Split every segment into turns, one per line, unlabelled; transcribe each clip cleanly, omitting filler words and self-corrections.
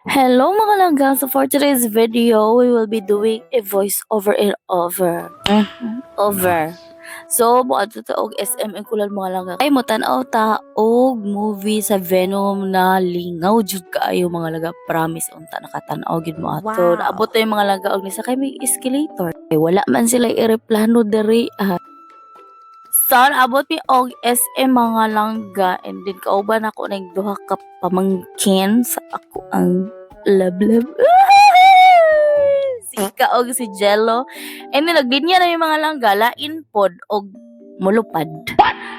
Hello mga langgang! So for today's video, we will be doing a voice over and over. Over. So, buat ito og SM ang kulan mga langgang. Ay mo tanaw ta og movie sa Venom na lingaw jud kaayo mga langga. Promise unta nakatan-aw gid mo ato.
Wow.
Naabot na yung mga langga og ni sa kay may escalator. Ay wala man sila ireplano diri. So, abot mi og SM mga langga and then kauban ako ng duha ka pamangkin sa ako ang love. Si Ika og si Jello. And then naglinya na yung mga langga lain pod og mulupad.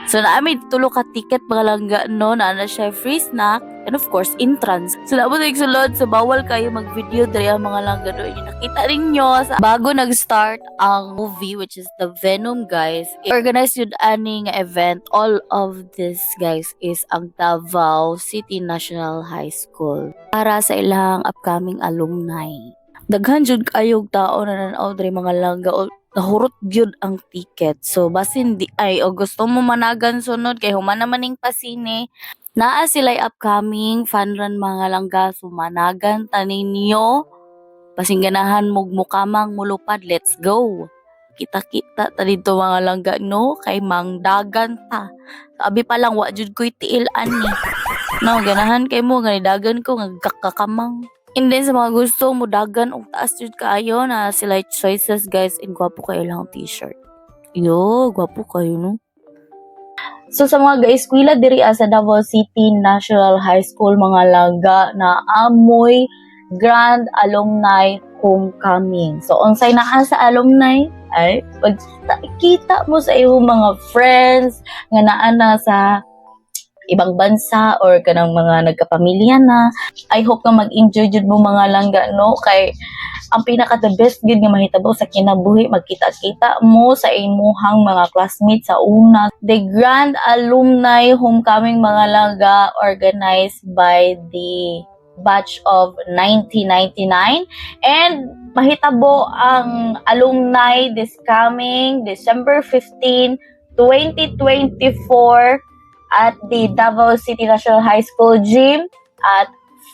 So naami tulo ka ticket mga langga no na siya free snack and of course entrance. So naabot og sulod so bawal kayo mag-video diri ang mga langga do. Yung nakita ninyo sa bago nag-start ang movie which is the Venom guys. Organized yun aning event. All of this guys is ang Davao City National High School para sa ilang upcoming alumni. Daghan jud kayog tao na nanaw diri mga langga o nahurot jud ang ticket. So basin di ay o gusto mo managan sunod kay human naman ning pasine. Naa sila'y upcoming fan run mga langga so managan tanin niyo. Pasingganahan mog mukamang mulupad. Let's go. Kita-kita ta dito mga langga no kay mangdagan ta. Sabi pa lang wa jud ko'y tiil ani. No ganahan kay mo ganidagan ko ngagkakamang. And then sa mga gusto mo dagan og taas jud kaayo na sila choices guys and gwapo kayo lang t-shirt. Yo, gwapo kayo no. So sa mga eskwela diri sa Davao City National High School mga langga na amoy Grand Alumni Homecoming. So unsay naa sa alumni ay pag kita mo sa iyong mga friends nga naa na sa ibang bansa or kanang mga nagkapamilya na. I hope nga mag-enjoy jud mo mga langga no kay ang pinaka the best gid nga mahitabo sa kinabuhi magkita-kita mo sa imuhang mga classmates sa una. The Grand Alumni Homecoming mga langga organized by the batch of 1999 and mahitabo ang alumni this coming December 15, 2024 at the Davao City National High School gym at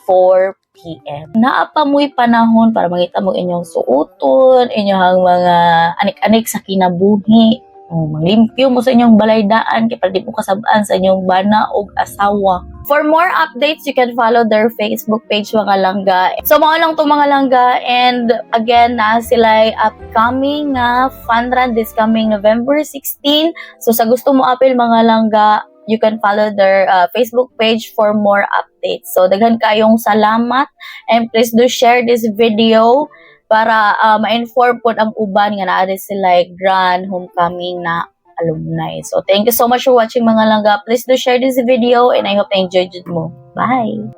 4 p.m. Naapamoy panahon para mangita mo inyong suoton, inyong mga anik-anik sa kinabuhi. Manglimpyo mo sa inyong balaydaan kaya para di mo kasabaan sa inyong bana o asawa. For more updates, you can follow their Facebook page mga langga. So mga lang to mga langga and again na sila upcoming na fun run this coming November 16. So sa gusto mo apil mga langga, you can follow their Facebook page for more updates. So, daghan kayong salamat and please do share this video para ma-inform po ang uban nga naa sila grand homecoming na alumni. So, thank you so much for watching mga langga. Please do share this video and I hope na enjoyed mo. Bye!